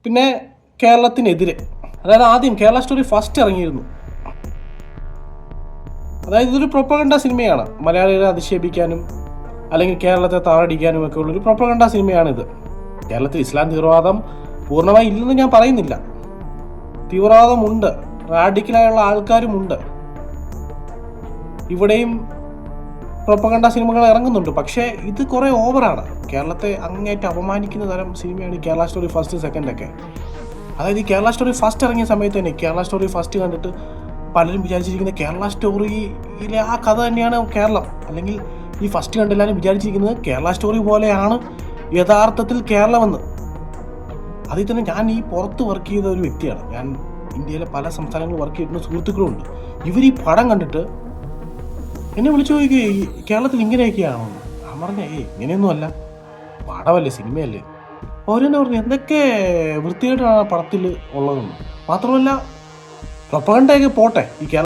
പിന്നെ കേരളത്തിനെതിരെ, അതായത് ആദ്യം കേരള സ്റ്റോറി ഫസ്റ്റ് ഇറങ്ങിയിരുന്നു. അതായത് ഇതൊരു പ്രൊപ്പഗണ്ട സിനിമയാണ്, മലയാളികളെ അധിക്ഷേപിക്കാനും അല്ലെങ്കിൽ കേരളത്തെ താറടിക്കാനും ഒക്കെ ഉള്ളൊരു പ്രൊപ്പഗണ്ട സിനിമയാണിത്. കേരളത്തിൽ ഇസ്ലാം തീവ്രവാദം പൂർണ്ണമായി ഇല്ലെന്ന് ഞാൻ പറയുന്നില്ല. തീവ്രവാദമുണ്ട്, റാഡിക്കലായുള്ള ആൾക്കാരുമുണ്ട്. ഇവിടെയും പ്രൊപ്പഗണ്ട സിനിമകൾ ഇറങ്ങുന്നുണ്ട്. പക്ഷേ ഇത് കുറേ ഓവറാണ്. കേരളത്തെ അങ്ങേറ്റം അപമാനിക്കുന്ന തരം സിനിമയാണ് ഈ കേരള സ്റ്റോറി ഫസ്റ്റ് സെക്കൻഡൊക്കെ. അതായത് ഈ കേരള സ്റ്റോറി ഫസ്റ്റ് ഇറങ്ങിയ സമയത്ത് തന്നെ കേരള സ്റ്റോറി ഫസ്റ്റ് കണ്ടിട്ട് പലരും വിചാരിച്ചിരിക്കുന്നത് കേരള സ്റ്റോറിയിലെ ആ കഥ തന്നെയാണ് കേരളം. അല്ലെങ്കിൽ ഈ ഫസ്റ്റ് കണ്ടെല്ലാവരും വിചാരിച്ചിരിക്കുന്നത് കേരള സ്റ്റോറി പോലെയാണ് യഥാർത്ഥത്തിൽ കേരളമെന്ന്. അതിൽ തന്നെ ഞാൻ ഈ പുറത്ത് വർക്ക് ചെയ്ത ഒരു വ്യക്തിയാണ്. ഞാൻ ഇന്ത്യയിലെ പല സംസ്ഥാനങ്ങളിൽ വർക്ക് ചെയ്തിരുന്ന സുഹൃത്തുക്കളുണ്ട്. ഇവർ ഈ പടം കണ്ടിട്ട് എന്നെ വിളിച്ചു ചോദിക്കുക, ഈ കേരളത്തിൽ ഇങ്ങനെയൊക്കെയാണോ? ഞാൻ പറഞ്ഞേ ഇങ്ങനെയൊന്നും അല്ല, പടമല്ലേ, സിനിമയല്ലേ. അവരെന്നെ പറഞ്ഞു എന്തൊക്കെ വൃത്തികേടാണ് പടത്തിൽ ഉള്ളതെന്ന്. മാത്രമല്ല പ്രൊപ്പഗണ്ടയൊക്കെ പോട്ടെ, ഈ കേരള